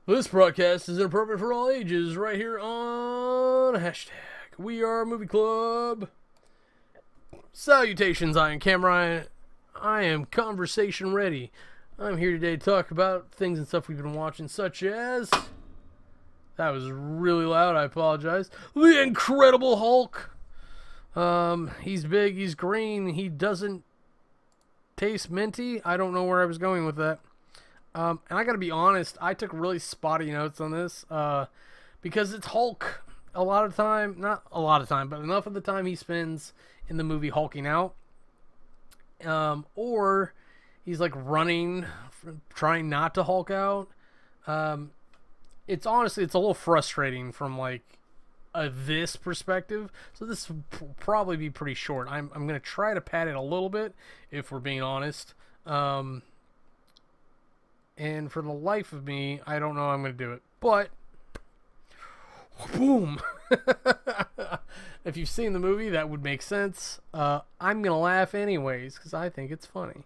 This broadcast is inappropriate for all ages right here on hashtag WeAreMovieClub. Salutations, I am Cameron. I am conversation ready. I'm here today to talk about things and stuff we've been watching, such as... That was really loud, I apologize. The Incredible Hulk. He's big, he's green, he doesn't taste minty. I don't know where I was going with that. And I gotta be honest, I took really spotty notes on this, because it's Hulk. A lot of time, not a lot of time, but enough of the time he spends in the movie hulking out. Or he's like running, trying not to Hulk out. It's honestly, it's a little frustrating from like this perspective. So this will probably be pretty short. I'm gonna try to pad it a little bit, if we're being honest. And for the life of me, I don't know how I'm going to do it. But, boom. If you've seen the movie, that would make sense. I'm going to laugh anyways, because I think it's funny.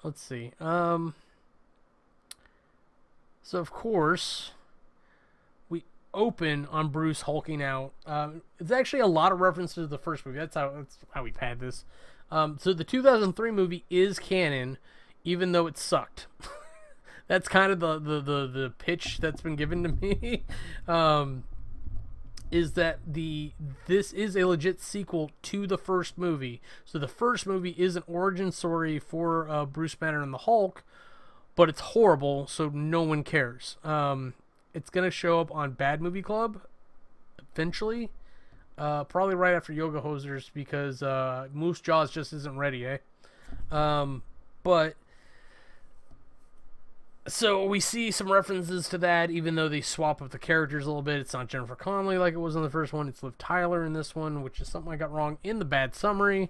Let's see. So, of course, we open on Bruce hulking out. It's actually a lot of references to the first movie. That's how we've had this. So the 2003 movie is canon, even though it sucked. That's kind of the pitch that's been given to me. Is that this is a legit sequel to the first movie. So the first movie is an origin story for Bruce Banner and the Hulk, but it's horrible, so no one cares. It's gonna show up on Bad Movie Club eventually. Probably right after Yoga Hosers, because Moose Jaws just isn't ready, eh? But so we see some references to that, even though they swap up the characters a little bit. It's not Jennifer Connelly like it was in the first one. It's Liv Tyler in this one, which is something I got wrong in the bad summary.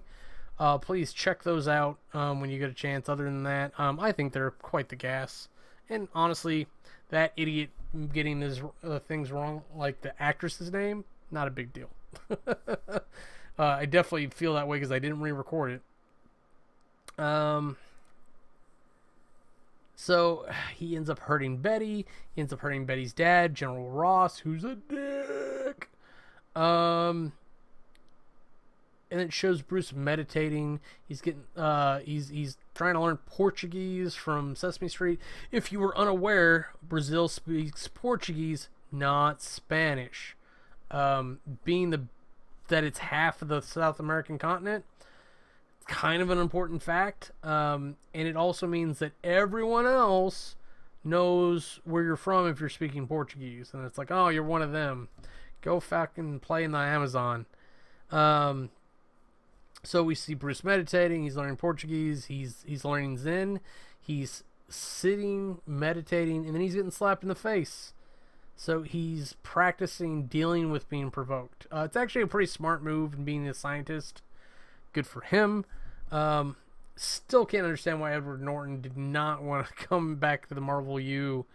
Please check those out when you get a chance. Other than that, I think they're quite the gas. And honestly, that idiot getting these things wrong, like the actress's name, not a big deal. I definitely feel that way because I didn't re-record it. So he ends up hurting Betty. He ends up hurting Betty's dad, General Ross, who's a dick. And it shows Bruce meditating. He's getting he's trying to learn Portuguese from Sesame Street. If you were unaware, Brazil speaks Portuguese, not Spanish. Being that it's half of the South American continent, it's kind of an important fact. And it also means that everyone else knows where you're from if you're speaking Portuguese. And it's like, oh, you're one of them. Go fucking play in the Amazon. So we see Bruce meditating. He's learning Portuguese. He's learning Zen. He's sitting, meditating, and then he's getting slapped in the face. So he's practicing dealing with being provoked. It's actually a pretty smart move in being a scientist. Good for him. Still can't understand why Edward Norton did not want to come back to the Marvel U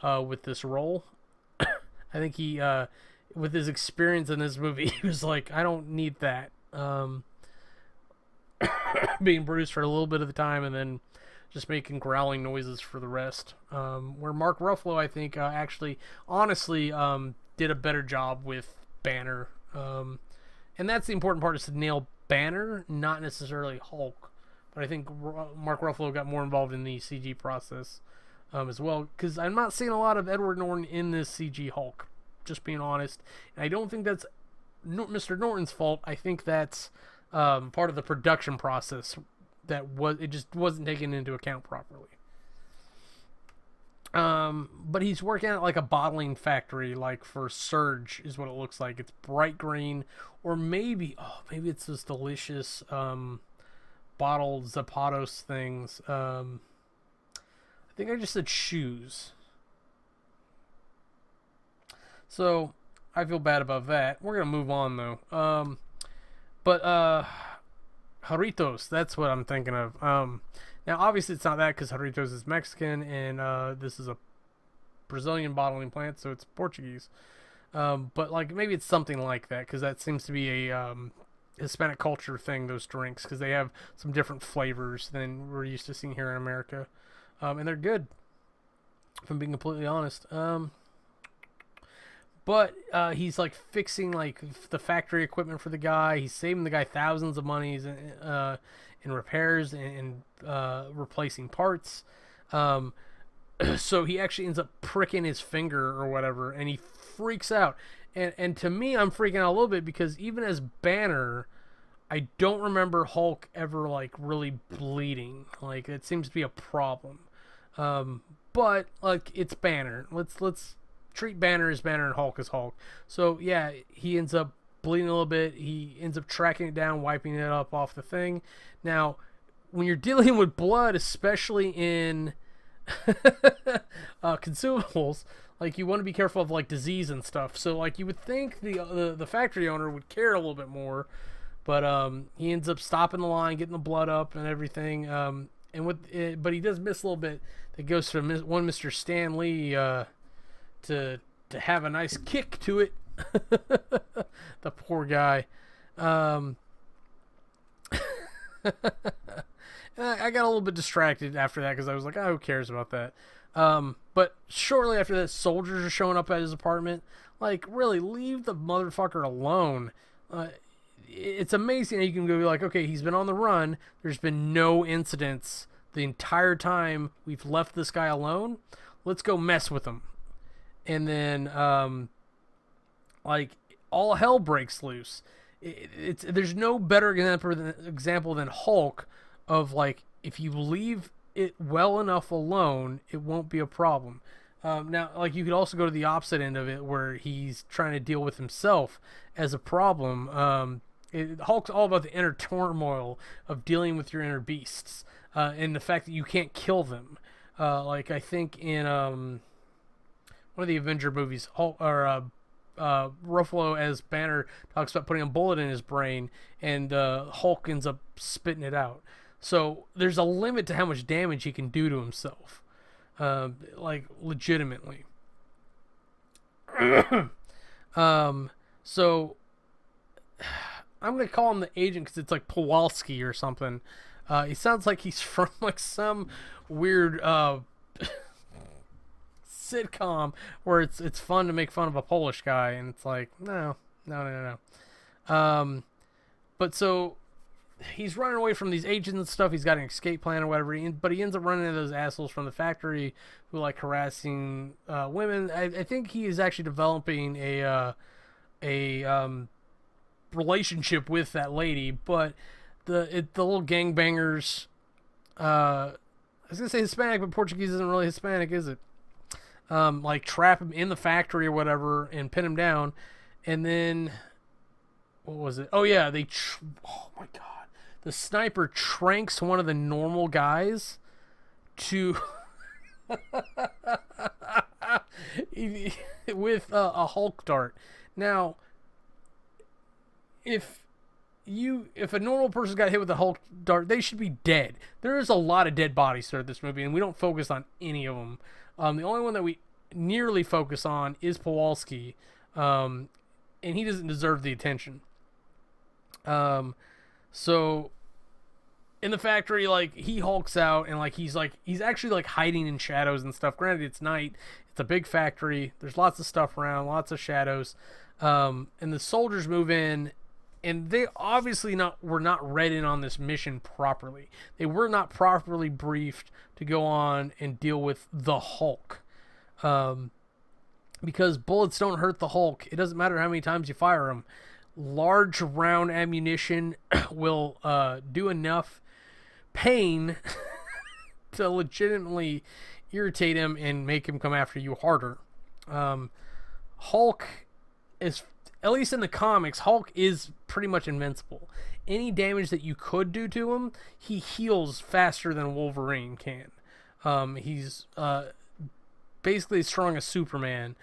with this role. I think he, with his experience in this movie, he was like, I don't need that. Being Bruce for a little bit of the time and then just making growling noises for the rest. Where Mark Ruffalo, I think, actually, honestly, did a better job with Banner. And that's the important part, is to nail Banner, not necessarily Hulk. But I think Mark Ruffalo got more involved in the CG process as well. Because I'm not seeing a lot of Edward Norton in this CG Hulk, just being honest. And I don't think that's Mr. Norton's fault. I think that's part of the production process. It just wasn't taken into account properly. But he's working at like a bottling factory, like for Surge is what it looks like. It's bright green, or maybe it's this delicious bottled Zapatos things. I think I just said shoes. So I feel bad about that. We're gonna move on though. But Jarritos, that's what I'm thinking of. Now, obviously, it's not that because Jarritos is Mexican and this is a Brazilian bottling plant, so it's Portuguese. But like maybe it's something like that because that seems to be a Hispanic culture thing, those drinks, because they have some different flavors than we're used to seeing here in America. And they're good, if I'm being completely honest. But he's like fixing like the factory equipment for the guy. He's saving the guy thousands of monies in repairs and replacing parts. So he actually ends up pricking his finger or whatever, and he freaks out. And to me, I'm freaking out a little bit because even as Banner, I don't remember Hulk ever like really bleeding. Like it seems to be a problem. But like it's Banner. Let's treat Banner as Banner and Hulk as Hulk. So yeah, he ends up bleeding a little bit. He ends up tracking it down, wiping it up off the thing. Now, when you're dealing with blood, especially in consumables, like you want to be careful of like disease and stuff. So like you would think the factory owner would care a little bit more, but he ends up stopping the line, getting the blood up and everything. And with it, but he does miss a little bit. That goes to one Mr. Stan Lee to have a nice kick to it. The poor guy. I got a little bit distracted after that because I was like, oh, who cares about that? But shortly after that, soldiers are showing up at his apartment. Like, really, leave the motherfucker alone. It's amazing how you can go be like, okay, he's been on the run. There's been no incidents the entire time we've left this guy alone. Let's go mess with him. And then, like, all hell breaks loose. There's no better example than Hulk of, like, if you leave it well enough alone, it won't be a problem. Now, like, you could also go to the opposite end of it where he's trying to deal with himself as a problem. Hulk's all about the inner turmoil of dealing with your inner beasts and the fact that you can't kill them. Like, I think in one of the Avenger movies, Hulk, or Ruffalo as Banner talks about putting a bullet in his brain, and Hulk ends up spitting it out. So there's a limit to how much damage he can do to himself, like legitimately. So I'm gonna call him the agent because it's like Kowalski or something. He sounds like he's from like some weird sitcom where it's fun to make fun of a Polish guy, and it's like no. But so he's running away from these agents and stuff. He's got an escape plan or whatever, but he ends up running into those assholes from the factory who like harassing women. I think he is actually developing a relationship with that lady, but the little gangbangers. I was gonna say Hispanic, but Portuguese isn't really Hispanic, is it? Like trap him in the factory or whatever and pin him down, and then what was it? Oh yeah, oh my god. The sniper tranks one of the normal guys to with a Hulk dart. Now, if a normal person got hit with a Hulk dart, they should be dead. There is a lot of dead bodies throughout this movie, and we don't focus on any of them. The only one that we nearly focus on is Kowalski, and he doesn't deserve the attention. So in the factory, like, he hulks out and he's actually like hiding in shadows and stuff. Granted, it's night. It's a big factory. There's lots of stuff around, lots of shadows. And the soldiers move in, and they obviously were not read in on this mission properly. They were not properly briefed to go on and deal with the Hulk. Because bullets don't hurt the Hulk. It doesn't matter how many times you fire them. Large round ammunition will do enough pain to legitimately irritate him and make him come after you harder. Hulk is, at least in the comics, Hulk is pretty much invincible. Any damage that you could do to him, he heals faster than Wolverine can. He's basically as strong as Superman.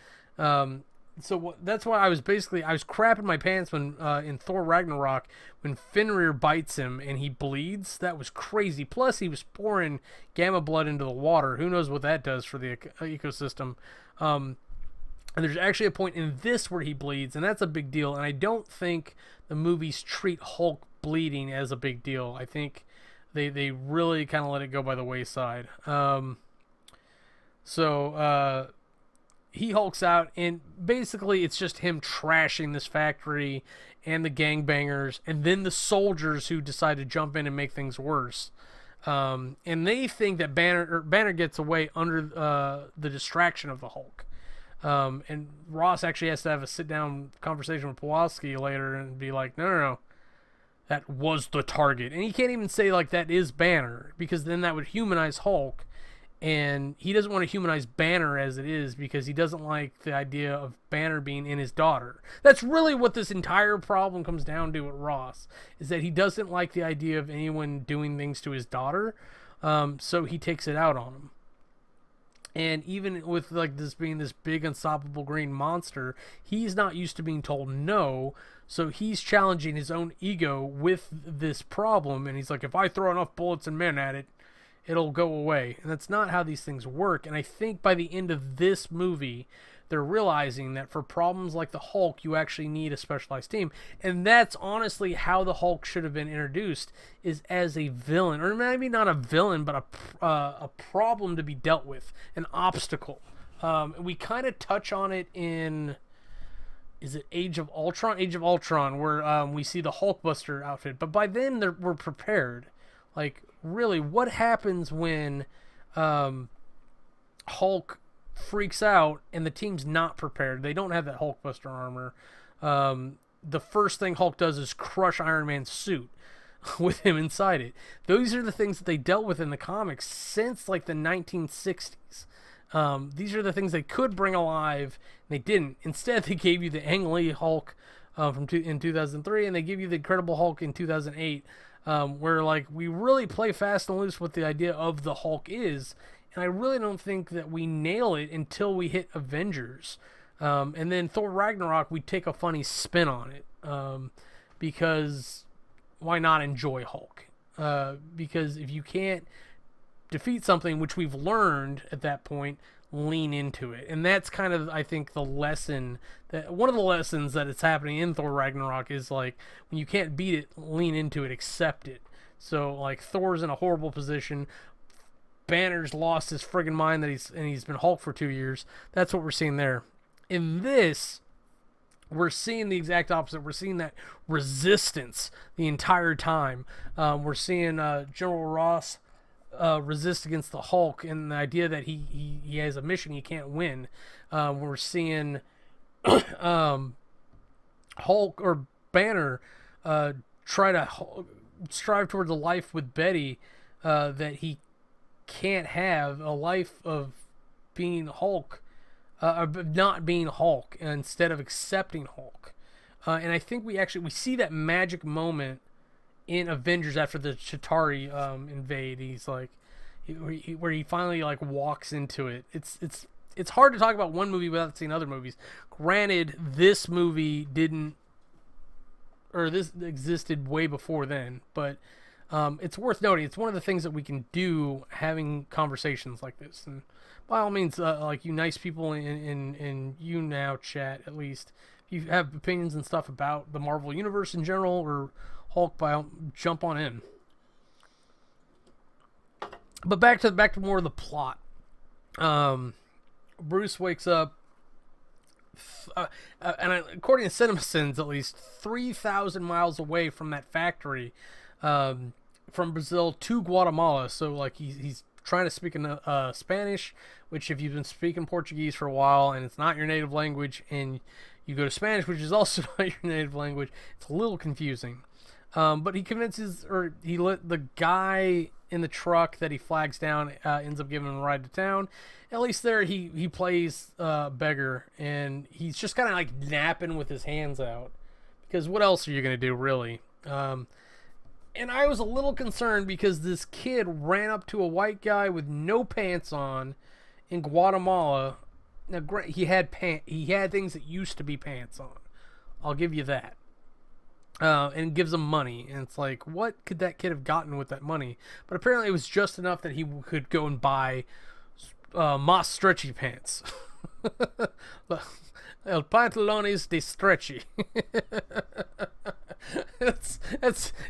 So that's why I was crapping my pants when in Thor Ragnarok, when Fenrir bites him and he bleeds. That was crazy. Plus he was pouring gamma blood into the water. Who knows what that does for the ecosystem. And there's actually a point in this where he bleeds, and that's a big deal. And I don't think the movies treat Hulk bleeding as a big deal. I think they really kind of let it go by the wayside. So he hulks out, and basically it's just him trashing this factory and the gangbangers, and then the soldiers who decide to jump in and make things worse. And they think that Banner gets away under the distraction of the Hulk. And Ross actually has to have a sit-down conversation with Pulaski later and be like, no, that was the target. And he can't even say, like, that is Banner, because then that would humanize Hulk. And he doesn't want to humanize Banner as it is, because he doesn't like the idea of Banner being in his daughter. That's really what this entire problem comes down to with Ross, is that he doesn't like the idea of anyone doing things to his daughter. So he takes it out on him. And even with like this being this big unstoppable green monster, he's not used to being told no. So he's challenging his own ego with this problem. And he's like, if I throw enough bullets and men at it, it'll go away. And that's not how these things work. And I think by the end of this movie, they're realizing that for problems like the Hulk, you actually need a specialized team. And that's honestly how the Hulk should have been introduced, is as a villain. Or maybe not a villain, but a problem to be dealt with. An obstacle. We kind of touch on it in... Is it Age of Ultron? Age of Ultron, where we see the Hulkbuster outfit. But by then, we're prepared. Like, really, what happens when Hulk freaks out and the team's not prepared? They don't have that Hulkbuster armor. The first thing Hulk does is crush Iron Man's suit with him inside it. Those are the things that they dealt with in the comics since like the 1960s. These are the things they could bring alive, and they didn't. Instead, they gave you the Ang Lee Hulk in 2003, and they give you the Incredible Hulk in 2008, where like we really play fast and loose what the idea of the Hulk is. And I really don't think that we nail it until we hit Avengers. And then Thor Ragnarok, we take a funny spin on it. Because why not enjoy Hulk? Because if you can't defeat something, which we've learned at that point, lean into it. And that's kind of, I think, the lesson, that one of the lessons that it's happening in Thor Ragnarok is like, when you can't beat it, lean into it, accept it. So like Thor's in a horrible position. Banner's lost his friggin' mind that he's been Hulk for 2 years. That's what we're seeing there. In this, we're seeing the exact opposite. We're seeing that resistance the entire time. We're seeing General Ross resist against the Hulk, and the idea that he has a mission he can't win. We're seeing Hulk or Banner try to strive towards a life with Betty that he can't have, a life of being Hulk, not being Hulk, instead of accepting Hulk. And I think we see that magic moment in Avengers after the Chitauri invade. He's like, where he finally like walks into it. It's hard to talk about one movie without seeing other movies. Granted, this movie didn't, or this existed way before then, but it's worth noting. It's one of the things that we can do having conversations like this. And by all means, like you nice people in you now chat, at least, if you have opinions and stuff about the Marvel Universe in general or Hulk, jump on in. But back to more of the plot. Bruce wakes up, and according to CinemaSins, at least 3,000 miles away from that factory, from Brazil to Guatemala. So like he's trying to speak in Spanish, which if you've been speaking Portuguese for a while and it's not your native language, and you go to Spanish, which is also not your native language, it's a little confusing. But he convinces, or he let the guy in the truck that he flags down ends up giving him a ride to town. At least there he plays beggar, and he's just kind of like napping with his hands out, because what else are you going to do, really? And I was a little concerned because this kid ran up to a white guy with no pants on in Guatemala. Now, he had things that used to be pants on. I'll give you that. And gives him money, and it's like, what could that kid have gotten with that money? But apparently it was just enough that he could go and buy Moss stretchy pants. El pantalones de stretchy.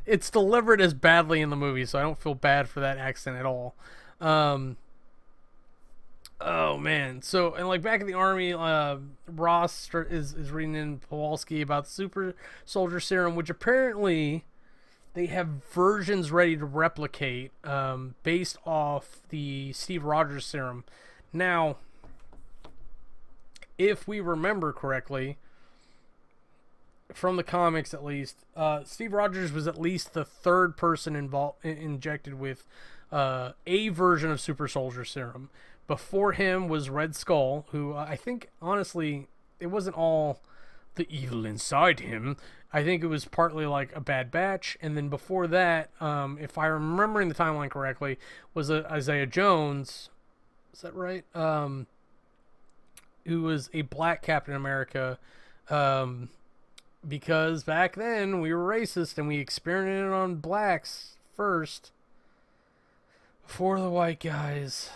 It's delivered as badly in the movie, so I don't feel bad for that accent at all. Oh man! So and like back in the army, Ross is reading in Kowalski about the super soldier serum, which apparently they have versions ready to replicate based off the Steve Rogers serum. Now, if we remember correctly, from the comics at least, Steve Rogers was at least the third person injected with a version of super soldier serum. Before him was Red Skull, who I think, honestly, it wasn't all the evil inside him. I think it was partly like a bad batch. And then before that, if I'm remembering the timeline correctly, was Isaiah Jones. Is that right? Who was a black Captain America. Because back then we were racist and we experimented on blacks first. Before the white guys.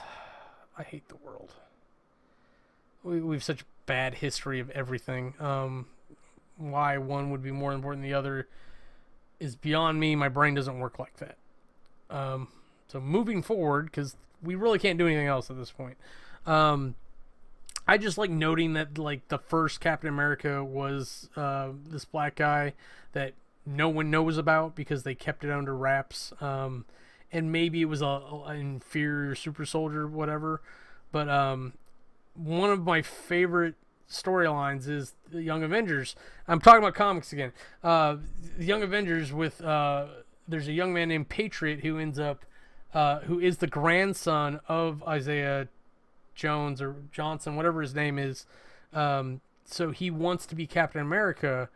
I hate the world. We've such bad history of everything. Why one would be more important than the other is beyond me. My brain doesn't work like that. So moving forward, because we really can't do anything else at this point. I just like noting that like the first Captain America was this black guy that no one knows about because they kept it under wraps. And maybe it was an inferior super soldier, whatever. But one of my favorite storylines is the Young Avengers. I'm talking about comics again. The Young Avengers with there's a young man named Patriot who ends up who is the grandson of Isaiah Jones or Johnson, whatever his name is. So he wants to be Captain America.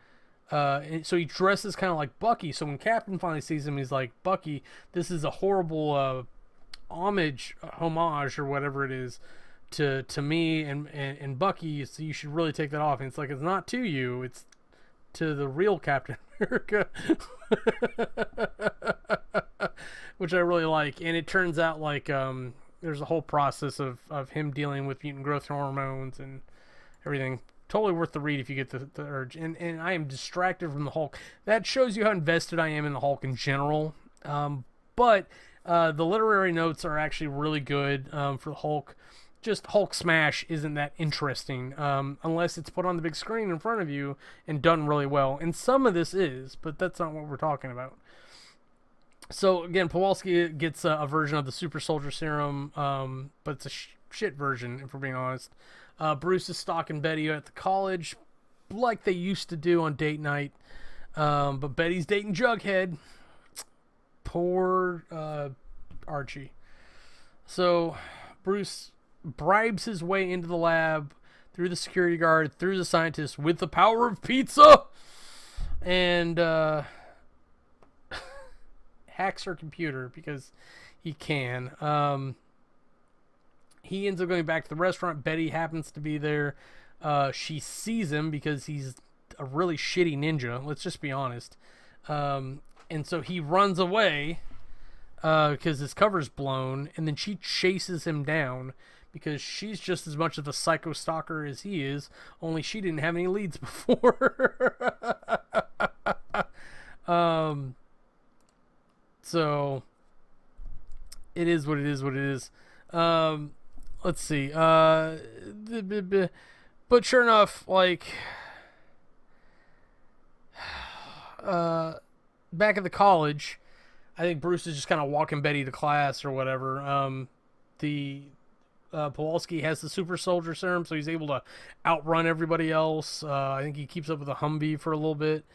And so he dresses kind of like Bucky. So when Captain finally sees him, he's like, Bucky, this is a horrible homage, or whatever it is, to me and Bucky. So you should really take that off. And it's like, it's not to you, it's to the real Captain America, which I really like. And it turns out like there's a whole process of him dealing with mutant growth hormones and everything. Totally worth the read if you get the urge. And I am distracted from the Hulk. That shows you how invested I am in the Hulk in general. But the literary notes are actually really good for the Hulk. Just Hulk smash isn't that interesting unless it's put on the big screen in front of you and done really well. And some of this is, but that's not what we're talking about. So again, Kowalski gets a version of the super soldier serum, but it's a shit version, if we're being honest. Bruce is stalking Betty at the college, like they used to do on date night. But Betty's dating Jughead. Poor Archie. So Bruce bribes his way into the lab, through the security guard, through the scientist, with the power of pizza, and hacks her computer because he can. He ends up going back to the restaurant. Betty happens to be there. She sees him because he's a really shitty ninja. Let's just be honest. And so he runs away because his cover's blown. And then she chases him down because she's just as much of a psycho stalker as he is. Only she didn't have any leads before. So it is what it is. What it is. Let's see. But sure enough, like, back at the college, I think Bruce is just kind of walking Betty to class or whatever. Kowalski has the super soldier serum, so he's able to outrun everybody else. I think he keeps up with a Humvee for a little bit.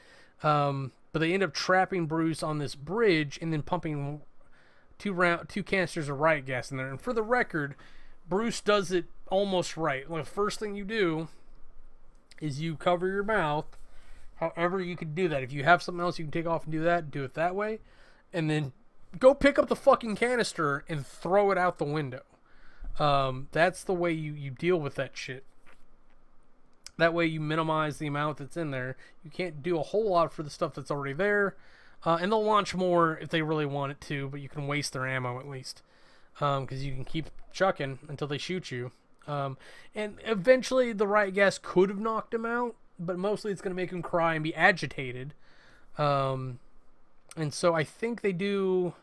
But they end up trapping Bruce on this bridge and then pumping two canisters of riot gas in there. And for the record, Bruce does it almost right. Like, the first thing you do is you cover your mouth. However you could do that. If you have something else you can take off and do that, do it that way. And then go pick up the fucking canister and throw it out the window. That's the way you deal with that shit. That way you minimize the amount that's in there. You can't do a whole lot for the stuff that's already there. And they'll launch more if they really want it to, but you can waste their ammo at least. Because you can keep chucking until they shoot you. And eventually the riot gas could have knocked him out, but mostly it's going to make him cry and be agitated. And so I think they do...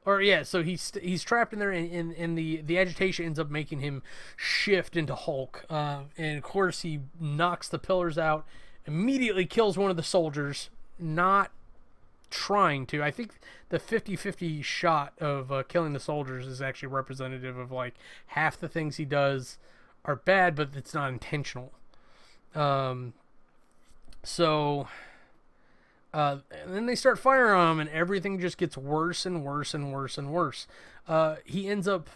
Or yeah, so he's trapped in there, and the agitation ends up making him shift into Hulk. And of course he knocks the pillars out, immediately kills one of the soldiers, not trying to. I think the 50-50 shot of killing the soldiers is actually representative of like half the things he does are bad, but it's not intentional. And then they start firing on him, and everything just gets worse and worse and worse and worse. He ends up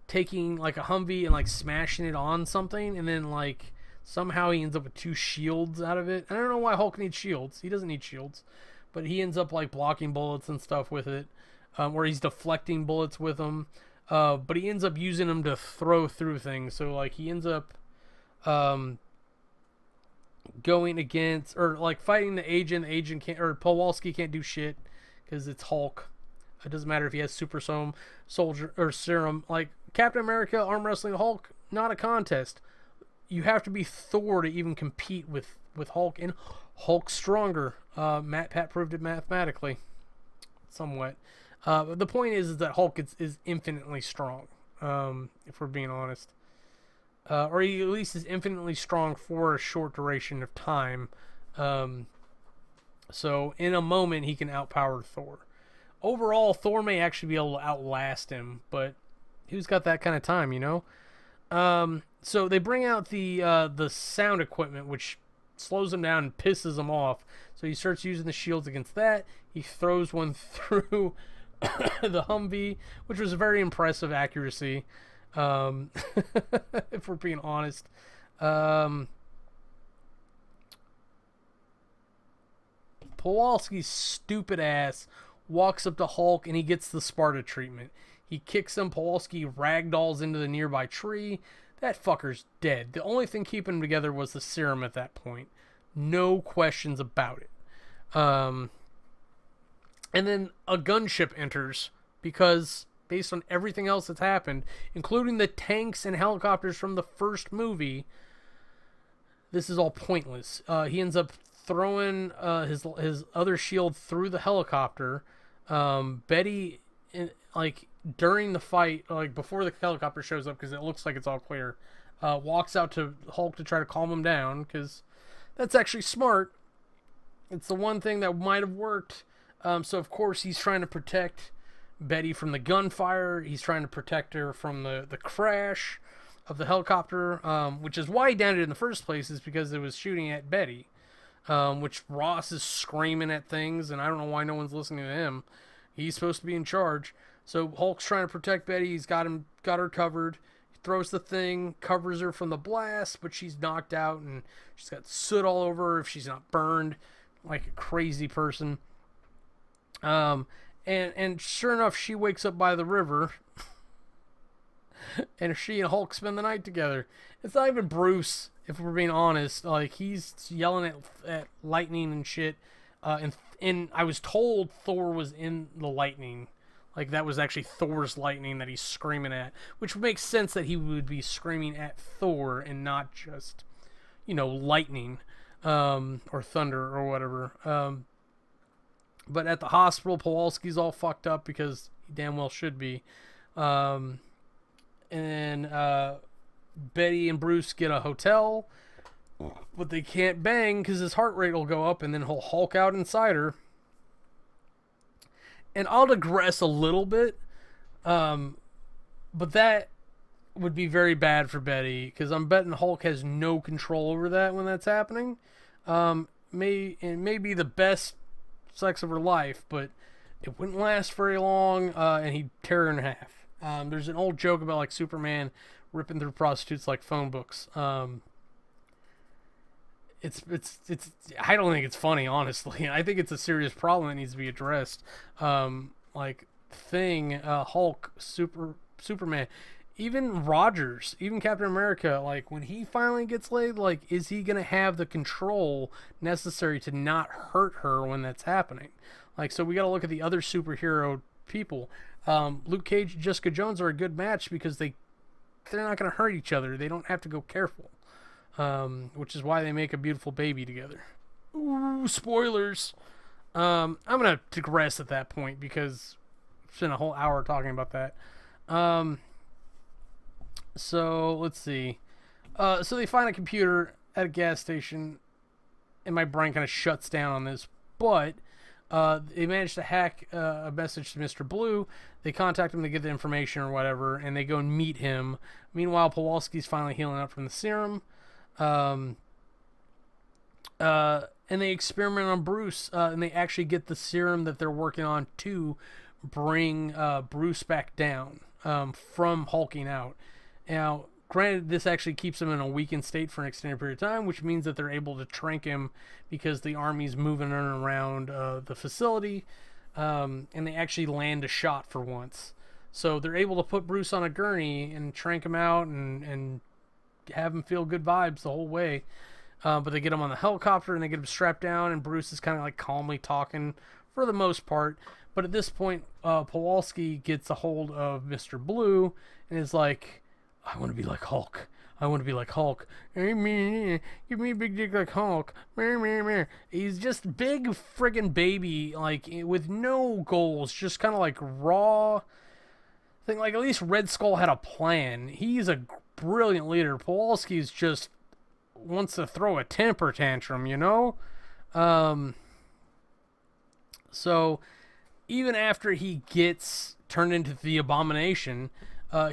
taking like a Humvee and like smashing it on something, and then like somehow he ends up with 2 shields out of it. I don't know why Hulk needs shields. He doesn't need shields, but he ends up like blocking bullets and stuff with it, or he's deflecting bullets with them. But he ends up using them to throw through things. So like he ends up going against, or like fighting the agent can't, or Kowalski can't do shit because it's Hulk. It doesn't matter if he has super soldier or serum. Like Captain America arm wrestling Hulk, not a contest. You have to be Thor to even compete with Hulk, and Hulk's stronger. Pat proved it mathematically, somewhat. But the point is that Hulk is infinitely strong, if we're being honest. Or he at least is infinitely strong for a short duration of time. So in a moment, he can outpower Thor. Overall, Thor may actually be able to outlast him, but who's got that kind of time, you know? So they bring out the sound equipment, which slows him down and pisses him off. So he starts using the shields against that. He throws one through the Humvee, which was a very impressive accuracy. If we're being honest. Kowalski's stupid ass walks up to Hulk and he gets the Sparta treatment. He kicks him. Kowalski ragdolls into the nearby tree. That fucker's dead. The only thing keeping him together was the serum at that point. No questions about it. And then a gunship enters because based on everything else that's happened, including the tanks and helicopters from the first movie, this is all pointless. He ends up throwing his other shield through the helicopter. Betty, like during the fight, like before the helicopter shows up, because it looks like it's all clear, walks out to Hulk to try to calm him down, because that's actually smart. It's the one thing that might have worked. So of course he's trying to protect Betty from the gunfire. He's trying to protect her from the crash of the helicopter, which is why he downed it in the first place, is because it was shooting at Betty, which Ross is screaming at things, and I don't know why no one's listening to him. He's supposed to be in charge. So Hulk's trying to protect Betty. He's got her covered. He throws the thing, covers her from the blast, but she's knocked out, and she's got soot all over her if she's not burned like a crazy person. And sure enough, she wakes up by the river, and she and Hulk spend the night together. It's not even Bruce, if we're being honest. Like, he's yelling at lightning and shit. And I was told Thor was in the lightning. Like, that was actually Thor's lightning that he's screaming at, which makes sense that he would be screaming at Thor and not just, lightning, or thunder or whatever. But at the hospital, Kowalski's all fucked up because he damn well should be. And Betty and Bruce get a hotel, but they can't bang because his heart rate will go up, and then he'll Hulk out inside her. And I'll digress a little bit, but that would be very bad for Betty, because I'm betting Hulk has no control over that when that's happening. May be the best sex of her life, but it wouldn't last very long, and he'd tear her in half. There's an old joke about like Superman ripping through prostitutes like phone books. It's I don't think it's funny, honestly. I think it's a serious problem that needs to be addressed. Like Thing, Hulk, Superman, even Rogers, even Captain America, like when he finally gets laid, like is he gonna have the control necessary to not hurt her when that's happening? Like, so we gotta look at the other superhero people. Luke Cage and Jessica Jones are a good match because they they're not going to hurt each other. They don't have to go careful, which is why they make a beautiful baby together. Ooh, spoilers. I'm going to digress at that point because I spent a whole hour talking about that. So let's see. So they find a computer at a gas station, and my brain kind of shuts down on this, but they managed to hack a message to Mr. Blue. They contact him to get the information or whatever, and they go and meet him. Meanwhile, Kowalski's finally healing up from the serum. And they experiment on Bruce, and they actually get the serum that they're working on to bring Bruce back down from hulking out. Now, granted, this actually keeps him in a weakened state for an extended period of time, which means that they're able to trank him because the army's moving around the facility, and they actually land a shot for once. So they're able to put Bruce on a gurney and trank him out and have him feel good vibes the whole way. But they get him on the helicopter and they get him strapped down, and Bruce is kind of like calmly talking for the most part. But at this point, Kowalski gets a hold of Mr. Blue and is like, I want to be like Hulk. I want to be like Hulk. Give me a big dick like Hulk. He's just big friggin' baby, like with no goals, just kind of like raw. Thing like at least Red Skull had a plan. He's a brilliant leader. Kowalski's just wants to throw a temper tantrum, you know. So even after he gets turned into the Abomination,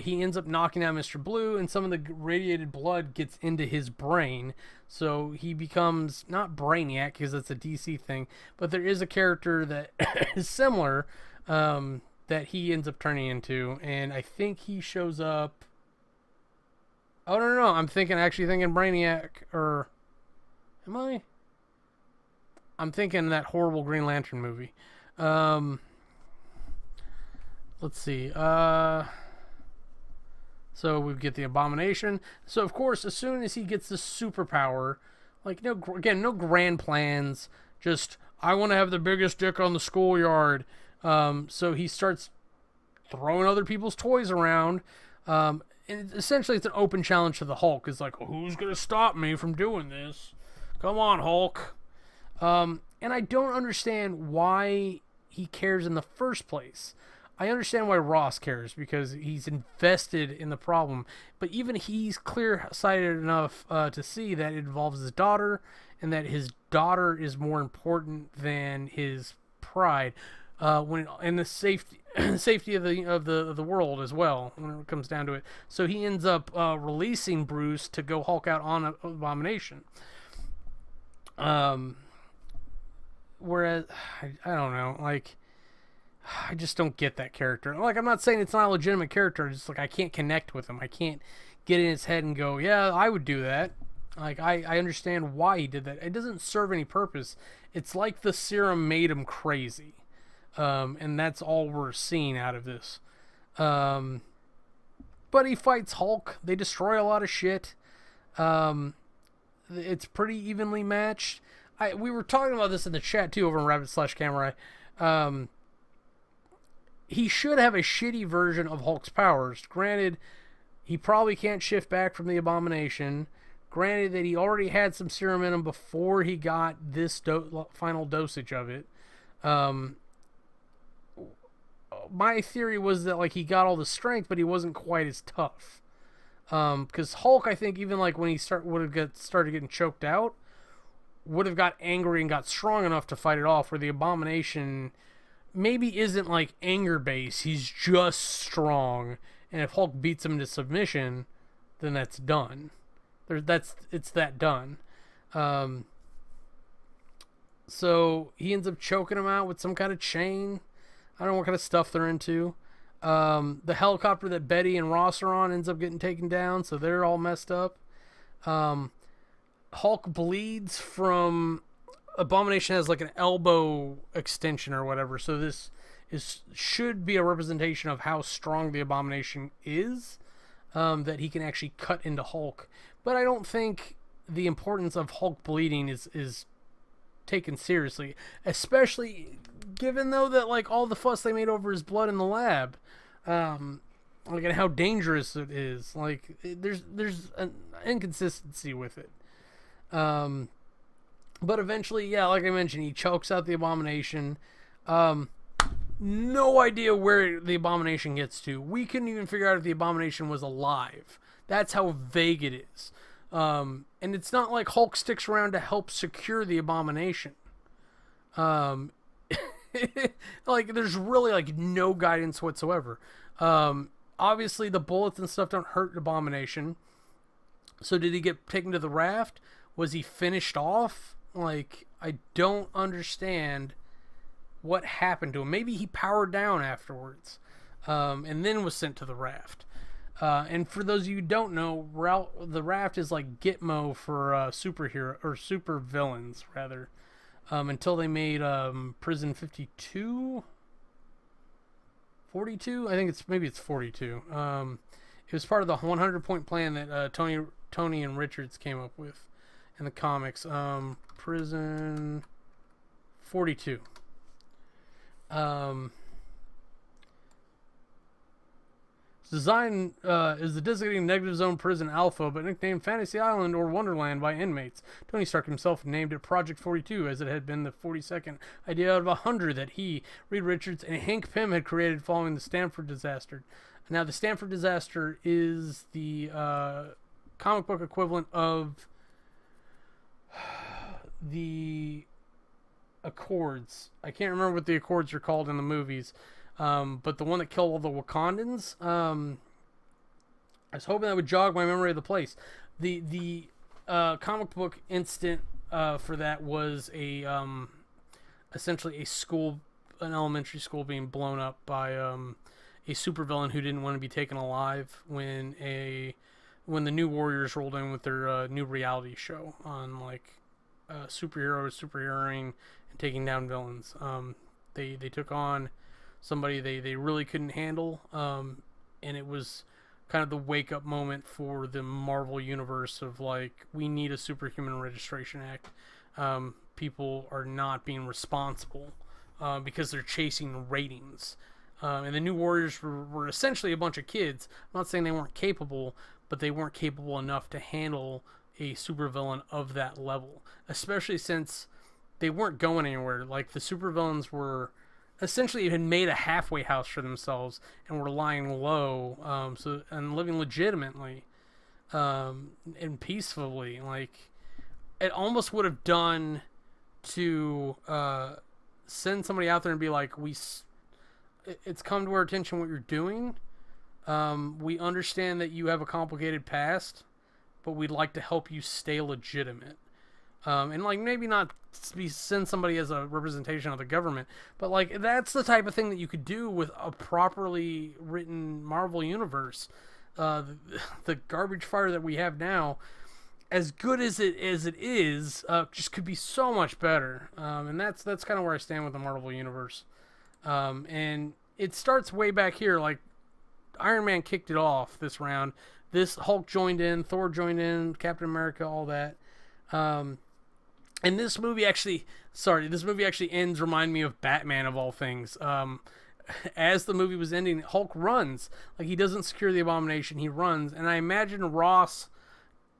he ends up knocking out Mr. Blue, and some of the radiated blood gets into his brain. So he becomes, not Brainiac, because that's a DC thing, but there is a character that is similar that he ends up turning into, and I think he shows up... Oh, no, I'm actually thinking Brainiac, or... Am I? I'm thinking that horrible Green Lantern movie. Let's see, So we get the Abomination. So, of course, as soon as he gets the superpower, like, no grand plans, just, I want to have the biggest dick on the schoolyard. So he starts throwing other people's toys around. And essentially, it's an open challenge to the Hulk. It's like, who's going to stop me from doing this? Come on, Hulk. And I don't understand why he cares in the first place. I understand why Ross cares, because he's invested in the problem. But even he's clear-sighted enough to see that it involves his daughter, and that his daughter is more important than his pride, and the safety of the world as well, when it comes down to it. So he ends up releasing Bruce to go Hulk out on Abomination. Whereas I don't know, like, I just don't get that character. Like, I'm not saying it's not a legitimate character. It's just like I can't connect with him. I can't get in his head and go, yeah, I would do that. Like, I understand why he did that. It doesn't serve any purpose. It's like the serum made him crazy. And that's all we're seeing out of this. But he fights Hulk. They destroy a lot of shit. It's pretty evenly matched. We were talking about this in the chat, too, over on Rabbit/Camerai. He should have a shitty version of Hulk's powers. Granted, he probably can't shift back from the Abomination. Granted that he already had some serum in him before he got this final dosage of it. My theory was that, like, he got all the strength, but he wasn't quite as tough. Because Hulk, I think, even like when he started getting choked out, would have got angry and got strong enough to fight it off, where the Abomination maybe isn't like anger based, he's just strong, and if Hulk beats him to submission, then that's done. It's that done. So he ends up choking him out with some kind of chain. I don't know what kind of stuff they're into. The helicopter that Betty and Ross are on ends up getting taken down, so they're all messed up. Hulk bleeds from... Abomination has like an elbow extension or whatever, so this should be a representation of how strong the Abomination is, that he can actually cut into Hulk. But I don't think the importance of Hulk bleeding is taken seriously, especially given though that like all the fuss they made over his blood in the lab. like, and how dangerous it is. Like, there's an inconsistency with it. But eventually, yeah, like I mentioned, he chokes out the Abomination. No idea where the Abomination gets to. We couldn't even figure out if the Abomination was alive. That's how vague it is. And it's not like Hulk sticks around to help secure the Abomination. Like, there's really, like, no guidance whatsoever. Obviously, the bullets and stuff don't hurt Abomination. So did he get taken to the raft? Was he finished off? Like, I don't understand what happened to him. Maybe he powered down afterwards, and then was sent to the raft. And for those of you who don't know, the raft is like Gitmo for superhero or super villains, rather. Until they made Prison 52, 42. I think it's 42. It was part of the 100-point plan that Tony and Richards came up with in the comics. Prison 42. Design is the designated negative zone prison Alpha, but nicknamed Fantasy Island or Wonderland by inmates. Tony Stark himself named it Project 42, as it had been the 42nd idea out of 100 that he, Reed Richards, and Hank Pym had created following the Stanford disaster. Now, the Stanford disaster is the comic book equivalent of the Accords. I can't remember what the Accords are called in the movies. But the one that killed all the Wakandans, I was hoping that would jog my memory of the place. The comic book instant for that was essentially an elementary school being blown up by a supervillain who didn't want to be taken alive when the New Warriors rolled in with their new reality show on like superheroing and taking down villains. They took on somebody they really couldn't handle, and it was kind of the wake-up moment for the Marvel Universe of, like, we need a Superhuman Registration Act. People are not being responsible because they're chasing ratings. And the New Warriors were essentially a bunch of kids. I'm not saying they weren't capable, but they weren't capable enough to handle a supervillain of that level, especially since they weren't going anywhere. Like, the supervillains were essentially had made a halfway house for themselves and were lying low, and living legitimately, and peacefully. Like, it almost would have done to send somebody out there and be like, it's come to our attention what you're doing. We understand that you have a complicated past, but we'd like to help you stay legitimate. And, like, maybe not send somebody as a representation of the government, but, like, that's the type of thing that you could do with a properly written Marvel Universe. The garbage fire that we have now, as good as it is, just could be so much better. And that's kind of where I stand with the Marvel Universe. And it starts way back here. Like, Iron Man kicked it off this round. This Hulk joined in, Thor joined in, Captain America, all that. And this movie actually ends remind me of Batman of all things. As the movie was ending, Hulk runs. Like, he doesn't secure the Abomination, he runs. And I imagine Ross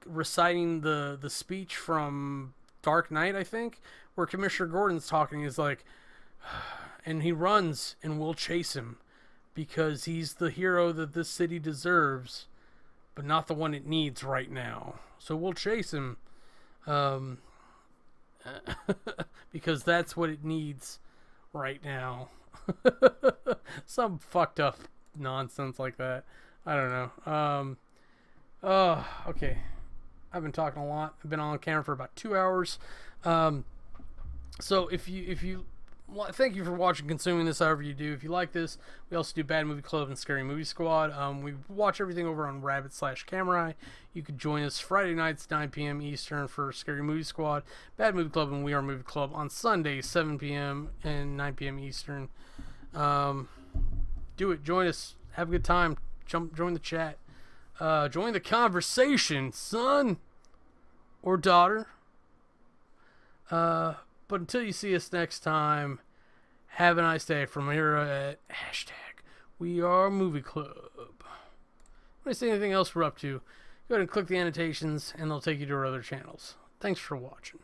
reciting the speech from Dark Knight, I think, where Commissioner Gordon's talking, is like, and he runs and we'll chase him because he's the hero that this city deserves, but not the one it needs right now. So we'll chase him. Because that's what it needs right now. Some fucked up nonsense like that. I don't know. Okay. I've been talking a lot. I've been on camera for about 2 hours. So if you thank you for watching, consuming this however you do. If you like this, we also do Bad Movie Club and Scary Movie Squad. We watch everything over on Rabbit/Camerai. You could join us Friday nights, 9 p.m. Eastern for Scary Movie Squad, Bad Movie Club, and We Are Movie Club on Sundays, 7 p.m. and 9 p.m. Eastern. Do it. Join us. Have a good time. Join the chat. Join the conversation, son or daughter. But until you see us next time, have a nice day from here at #WeAreMovieClub. When I say anything else we're up to, go ahead and click the annotations, and they'll take you to our other channels. Thanks for watching.